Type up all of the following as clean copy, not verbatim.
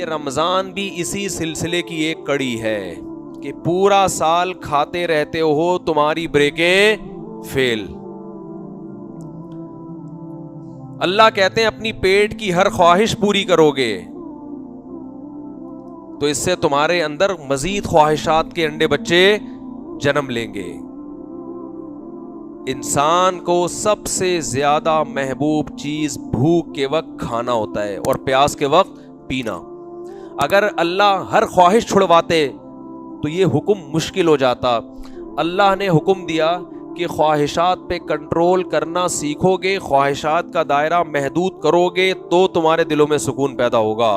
رمضان بھی اسی سلسلے کی ایک کڑی ہے کہ پورا سال کھاتے رہتے ہو, تمہاری بریکیں فیل. اللہ کہتے ہیں اپنی پیٹ کی ہر خواہش پوری کرو گے تو اس سے تمہارے اندر مزید خواہشات کے انڈے بچے جنم لیں گے. انسان کو سب سے زیادہ محبوب چیز بھوک کے وقت کھانا ہوتا ہے اور پیاس کے وقت پینا. اگر اللہ ہر خواہش چھڑواتے تو یہ حکم مشکل ہو جاتا. اللہ نے حکم دیا کہ خواہشات پہ کنٹرول کرنا سیکھو گے, خواہشات کا دائرہ محدود کرو گے تو تمہارے دلوں میں سکون پیدا ہوگا.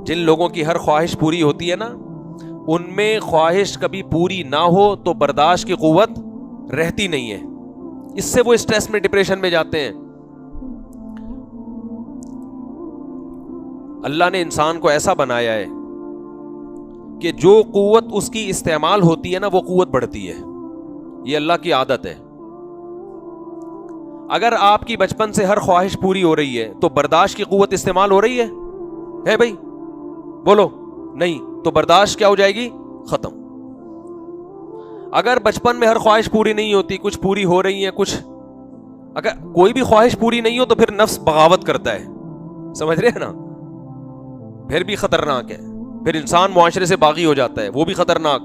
جن لوگوں کی ہر خواہش پوری ہوتی ہے نا, ان میں خواہش کبھی پوری نہ ہو تو برداشت کی قوت رہتی نہیں ہے. اس سے وہ اسٹریس میں, ڈپریشن میں جاتے ہیں. اللہ نے انسان کو ایسا بنایا ہے کہ جو قوت اس کی استعمال ہوتی ہے نا, وہ قوت بڑھتی ہے. یہ اللہ کی عادت ہے. اگر آپ کی بچپن سے ہر خواہش پوری ہو رہی ہے تو برداشت کی قوت استعمال ہو رہی ہے بھائی, بولو نہیں, تو برداشت کیا ہو جائے گی, ختم. اگر بچپن میں ہر خواہش پوری نہیں ہوتی, کچھ پوری ہو رہی ہیں, کچھ, اگر کوئی بھی خواہش پوری نہیں ہو تو پھر نفس بغاوت کرتا ہے, سمجھ رہے ہیں نا, پھر بھی خطرناک ہے. پھر انسان معاشرے سے باغی ہو جاتا ہے, وہ بھی خطرناک.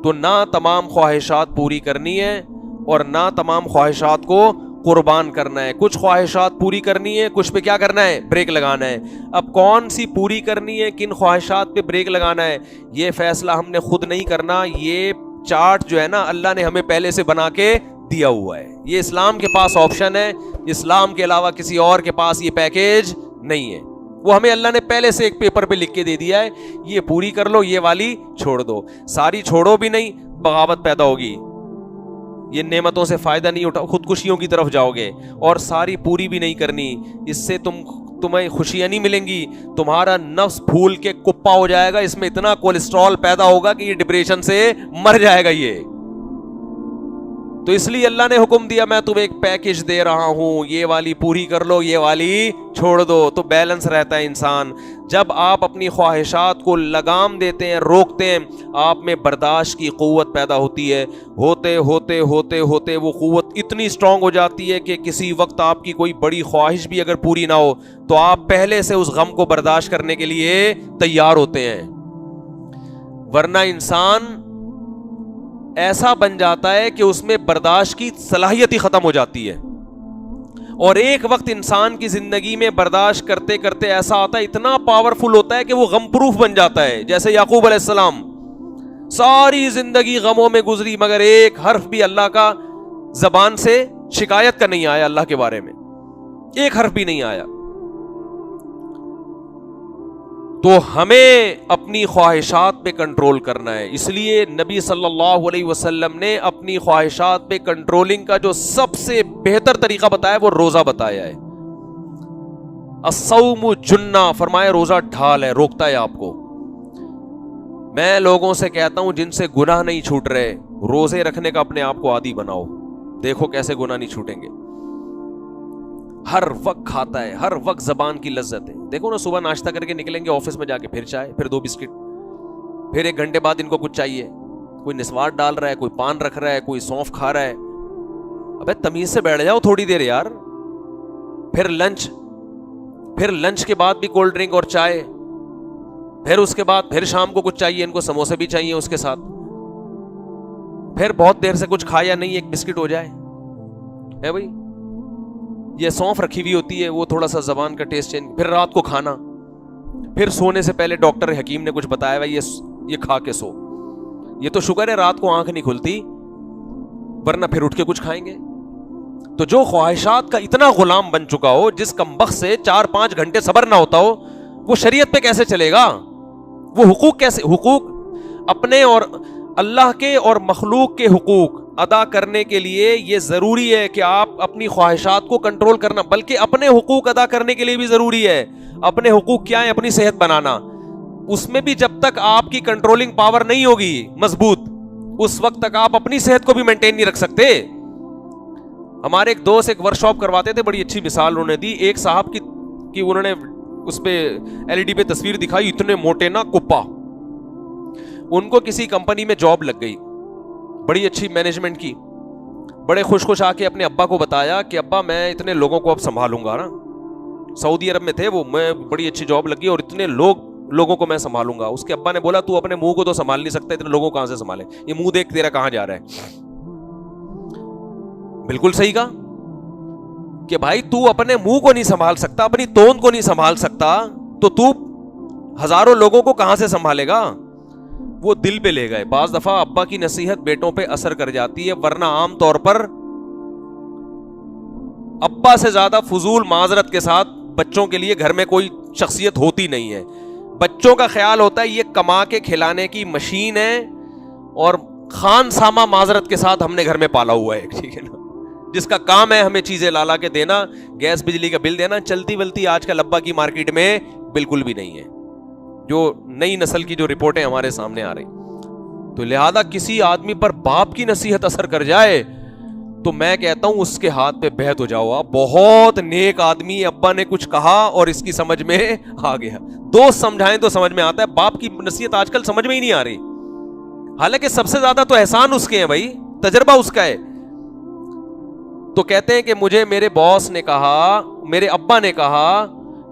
تو نہ تمام خواہشات پوری کرنی ہے اور نہ تمام خواہشات کو قربان کرنا ہے. کچھ خواہشات پوری کرنی ہے, کچھ پہ کیا کرنا ہے, بریک لگانا ہے. اب کون سی پوری کرنی ہے, کن خواہشات پہ بریک لگانا ہے, یہ فیصلہ ہم نے خود نہیں کرنا. یہ چارٹ جو ہے نا, اللہ نے ہمیں پہلے سے بنا کے دیا ہوا ہے. یہ اسلام کے پاس آپشن ہے, اسلام کے علاوہ کسی اور کے پاس یہ پیکیج نہیں ہے. وہ ہمیں اللہ نے پہلے سے ایک پیپر پہ لکھ کے دے دیا ہے, یہ پوری کر لو, یہ والی چھوڑ دو. ساری چھوڑو بھی نہیں, بغاوت پیدا ہوگی, یہ نعمتوں سے فائدہ نہیں اٹھا, خودکشیوں کی طرف جاؤ گے. اور ساری پوری بھی نہیں کرنی, اس سے تمہیں خوشیاں نہیں ملیں گی. تمہارا نفس پھول کے کپا ہو جائے گا, اس میں اتنا کولیسٹرول پیدا ہوگا کہ یہ ڈپریشن سے مر جائے گا. یہ تو اس لیے اللہ نے حکم دیا, میں تمہیں ایک پیکج دے رہا ہوں, یہ والی پوری کر لو, یہ والی چھوڑ دو. تو بیلنس رہتا ہے انسان. جب آپ اپنی خواہشات کو لگام دیتے ہیں, روکتے ہیں, آپ میں برداشت کی قوت پیدا ہوتی ہے. ہوتے ہوتے ہوتے ہوتے وہ قوت اتنی اسٹرانگ ہو جاتی ہے کہ کسی وقت آپ کی کوئی بڑی خواہش بھی اگر پوری نہ ہو تو آپ پہلے سے اس غم کو برداشت کرنے کے لیے تیار ہوتے ہیں. ورنہ انسان ایسا بن جاتا ہے کہ اس میں برداشت کی صلاحیت ہی ختم ہو جاتی ہے. اور ایک وقت انسان کی زندگی میں برداشت کرتے کرتے ایسا آتا ہے, اتنا پاورفل ہوتا ہے کہ وہ غم پروف بن جاتا ہے. جیسے یعقوب علیہ السلام, ساری زندگی غموں میں گزری مگر ایک حرف بھی اللہ کا زبان سے شکایت کا نہیں آیا. اللہ کے بارے میں ایک حرف بھی نہیں آیا. تو ہمیں اپنی خواہشات پہ کنٹرول کرنا ہے. اس لیے نبی صلی اللہ علیہ وسلم نے اپنی خواہشات پہ کنٹرولنگ کا جو سب سے بہتر طریقہ بتایا وہ روزہ بتایا ہے. الصوم جنہ, فرمایا روزہ ڈھال ہے, روکتا ہے آپ کو. میں لوگوں سے کہتا ہوں جن سے گناہ نہیں چھوٹ رہے, روزے رکھنے کا اپنے آپ کو عادی بناؤ, دیکھو کیسے گناہ نہیں چھوٹیں گے. ہر وقت کھاتا ہے, ہر وقت زبان کی لذت ہے. دیکھو نا, صبح ناشتہ کر کے نکلیں گے آفس میں جا کے, پھر چائے, پھر 2 بسکٹ, پھر 1 گھنٹے بعد ان کو کچھ چاہیے. کوئی نسوار ڈال رہا ہے, کوئی پان رکھ رہا ہے, کوئی سونف کھا رہا ہے. ابے تمیز سے بیٹھ جاؤ تھوڑی دیر یار. پھر لنچ کے بعد بھی کولڈ ڈرنک اور چائے, پھر اس کے بعد پھر شام کو کچھ چاہیے, ان کو سموسے بھی چاہیے اس کے ساتھ. پھر بہت دیر سے کچھ کھایا نہیں, 1 بسکٹ ہو جائے ہے بھائی. یہ سونف رکھی ہوئی ہوتی ہے, وہ تھوڑا سا زبان کا ٹیسٹ چینج. پھر رات کو کھانا, پھر سونے سے پہلے ڈاکٹر حکیم نے کچھ بتایا بھائی یہ کھا کے سو. یہ تو شکر ہے رات کو آنکھ نہیں کھلتی, ورنہ پھر اٹھ کے کچھ کھائیں گے. تو جو خواہشات کا اتنا غلام بن چکا ہو, جس کمبخت سے 4-5 گھنٹے صبر نہ ہوتا ہو, وہ شریعت پہ کیسے چلے گا؟ وہ حقوق کیسے, حقوق اپنے اور اللہ کے اور مخلوق کے حقوق ادا کرنے کے لیے یہ ضروری ہے کہ آپ اپنی خواہشات کو کنٹرول کرنا, بلکہ اپنے حقوق ادا کرنے کے لیے بھی ضروری ہے. اپنے حقوق کیا ہے؟ اپنی صحت بنانا. اس میں بھی جب تک آپ کی کنٹرولنگ پاور نہیں ہوگی مضبوط, اس وقت تک آپ اپنی صحت کو بھی مینٹین نہیں رکھ سکتے. ہمارے ایک دوست ایک ورک شاپ کرواتے تھے, بڑی اچھی مثال انہوں نے دی. ایک صاحب کی انہوں نے اس پہ LED پہ تصویر دکھائی, اتنے موٹے نا کپا. ان کو کسی کمپنی میں جاب لگ گئی, بڑی اچھی مینجمنٹ کی, بڑے خوش آ کے اپنے ابا کو بتایا کہ ابا میں اتنے لوگوں کو اب سنبھالوں گا نا. سعودی عرب میں تھے وہ, میں بڑی اچھی جاب لگی اور اتنے لوگوں کو میں سنبھالوں گا. اس کے ابا نے بولا تو اپنے منہ کو تو سنبھال نہیں سکتا, اتنے لوگوں کو کہاں سے سنبھالے, یہ منہ دیکھ تیرا کہاں جا رہا ہے. بالکل صحیح کہا کہ بھائی تو اپنے منہ کو نہیں سنبھال سکتا, اپنی توند کو نہیں سنبھال سکتا, تو ہزاروں لوگوں کو کہاں سے سنبھالے گا. وہ دل پہ لے گئے. بعض دفعہ ابا کی نصیحت بیٹوں پہ اثر کر جاتی ہے, ورنہ عام طور پر ابا سے زیادہ فضول معذرت کے ساتھ بچوں کے لیے گھر میں کوئی شخصیت ہوتی نہیں ہے. بچوں کا خیال ہوتا ہے یہ کما کے کھلانے کی مشین ہے, اور خان سامہ معذرت کے ساتھ ہم نے گھر میں پالا ہوا ہے, ٹھیک ہے نا, جس کا کام ہے ہمیں چیزیں لا کے دینا, گیس بجلی کا بل دینا. چلتی ولتی آج کل ابا کی مارکیٹ میں بالکل بھی نہیں ہے, جو نئی نسل کی جو رپورٹیں ہمارے سامنے آ رہی. تو لہذا کسی آدمی پر باپ کی نصیحت اثر کر جائے تو میں کہتا ہوں اس کے ہاتھ پہ بیعت ہو جاؤ. آپ بہت نیک آدمی, ابا نے کچھ کہا اور اس کی سمجھ میں آ گیا. دوست سمجھائیں تو سمجھ میں آتا ہے, باپ کی نصیحت آج کل سمجھ میں ہی نہیں آ رہی. حالانکہ سب سے زیادہ تو احسان اس کے ہیں بھائی, تجربہ اس کا ہے. تو کہتے ہیں کہ مجھے میرے باس نے کہا, میرے ابا نے کہا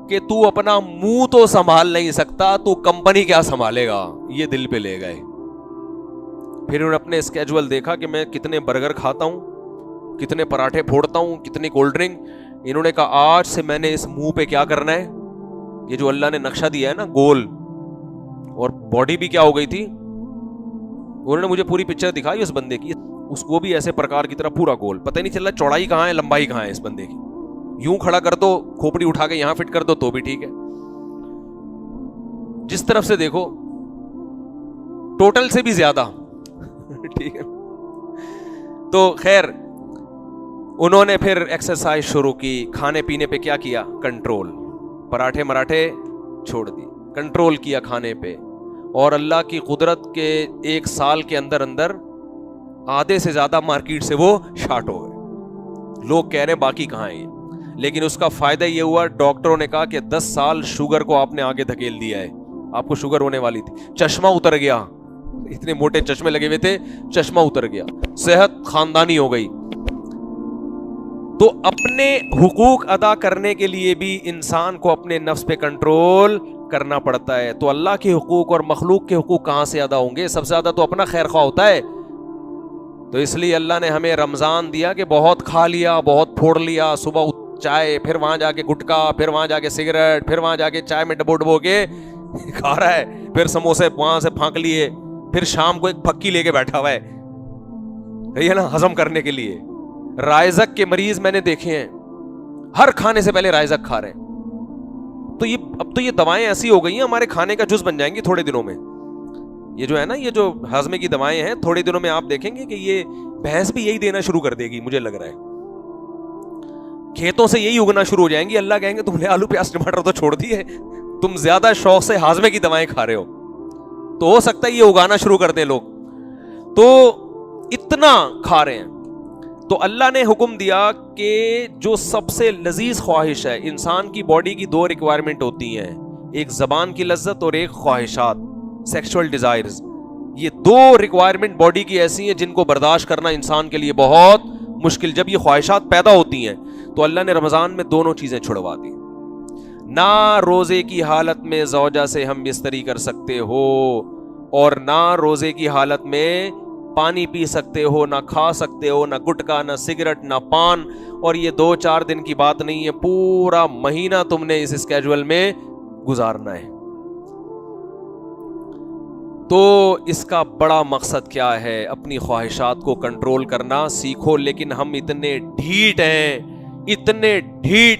کہ تو اپنا منہ تو سنبھال نہیں سکتا, تو کمپنی کیا سنبھالے گا. یہ دل پہ لے گئے. پھر انہوں نے اپنے اسکیجول دیکھا کہ میں کتنے برگر کھاتا ہوں, کتنے پراٹھے پھوڑتا ہوں, کتنی کولڈ ڈرنک. انہوں نے کہا آج سے میں نے اس منہ پہ کیا کرنا ہے, یہ جو اللہ نے نقشہ دیا ہے نا گول, اور باڈی بھی کیا ہو گئی تھی. انہوں نے مجھے پوری پکچر دکھائی اس بندے کی, اس کو بھی ایسے پرکار کی طرح پورا گول, پتہ نہیں چل رہا چوڑائی کہاں ہے لمبائی کہاں ہے اس بندے کی. یوں کھڑا کر دو, کھوپڑی اٹھا کے یہاں فٹ کر دو تو بھی ٹھیک ہے, جس طرف سے دیکھو ٹوٹل سے بھی زیادہ, ٹھیک ہے. تو خیر انہوں نے پھر ایکسرسائز شروع کی, کھانے پینے پہ کیا کیا, کنٹرول. پراٹھے مراٹھے چھوڑ دی, کنٹرول کیا کھانے پہ, اور اللہ کی قدرت کے 1 سال کے اندر آدھے سے زیادہ مارکیٹ سے وہ شارٹ ہو گئے. لوگ کہہ رہے ہیں باقی کہاں ہیں, لیکن اس کا فائدہ یہ ہوا, ڈاکٹروں نے کہا کہ 10 سال شوگر کو آپ نے آگے دھکیل دیا ہے, آپ کو شوگر ہونے والی تھی, چشمہ اتر گیا, اتنے موٹے چشمے لگے ہوئے تھے, چشمہ اتر گیا, صحت خاندانی ہو گئی. تو اپنے حقوق ادا کرنے کے لیے بھی انسان کو اپنے نفس پہ کنٹرول کرنا پڑتا ہے. تو اللہ کے حقوق اور مخلوق کے حقوق کہاں سے ادا ہوں گے, سب سے زیادہ تو اپنا خیر خواہ ہوتا ہے. تو اس لیے اللہ نے ہمیں رمضان دیا کہ بہت کھا لیا, بہت پھوڑ لیا, صبح چائے, پھر وہاں جا کے گٹکا, پھر وہاں جا کے سگریٹ, پھر وہاں جا کے چائے میں ڈبو کے کھا رہا ہے, پھر سموسے وہاں سے پھانک لیے, پھر شام کو ایک پھکی لے کے بیٹھا ہوا ہے نا ہضم کرنے کے لیے. رائزک کے مریض میں نے دیکھے ہیں, ہر کھانے سے پہلے رائزک کھا رہے ہیں. تو اب تو یہ دوائیں ایسی ہو گئی ہیں ہمارے کھانے کا جز بن جائیں گی تھوڑے دنوں میں. یہ جو ہے نا, یہ جو ہاضمے کی دوائیں ہیں, تھوڑے دنوں میں آپ دیکھیں گے کہ یہ بھینس بھی یہی دینا شروع کر دے گی, مجھے لگ رہا ہے. کھیتوں سے یہی اگنا شروع ہو جائیں گی. اللہ کہیں گے تم نے آلو پیاز ٹماٹر تو چھوڑ دیے, تم زیادہ شوق سے ہاضمے کی دوائیں کھا رہے ہو, تو ہو سکتا ہے یہ اگانا شروع کر دیں لوگ. تو اتنا کھا رہے ہیں. تو اللہ نے حکم دیا کہ جو سب سے لذیذ خواہش ہے, انسان کی باڈی کی 2 ریکوائرمنٹ ہوتی ہیں, ایک زبان کی لذت اور ایک خواہشات, سیکسول ڈیزائرز. یہ 2 ریکوائرمنٹ باڈی کی ایسی ہیں جن کو برداشت کرنا انسان کے لیے بہت مشکل. جب یہ خواہشات پیدا ہوتی ہیں تو اللہ نے رمضان میں دونوں چیزیں چھڑوا دی. نہ روزے کی حالت میں زوجہ سے ہم بستری کر سکتے ہو, اور نہ روزے کی حالت میں پانی پی سکتے ہو, نہ کھا سکتے ہو, نہ گٹکا, نہ سگریٹ, نہ پان. اور یہ 2-4 دن کی بات نہیں ہے, پورا مہینہ تم نے اس اسکیجول میں گزارنا ہے. تو اس کا بڑا مقصد کیا ہے, اپنی خواہشات کو کنٹرول کرنا سیکھو. لیکن ہم اتنے ڈھیٹ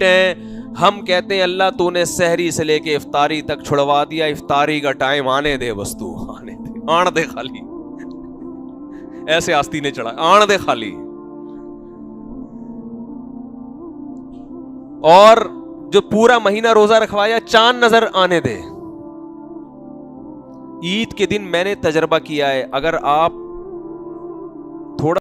ہیں, ہم کہتے ہیں اللہ تو نے سحری سے لے کے افطاری تک چھڑوا دیا, افطاری کا ٹائم آنے دے, بس تو آنے دے, آن دے خالی, ایسے آستی نے چڑھا, آن دے خالی. اور جو پورا مہینہ روزہ رکھوایا, چاند نظر آنے دے. عید کے دن میں نے تجربہ کیا ہے, اگر آپ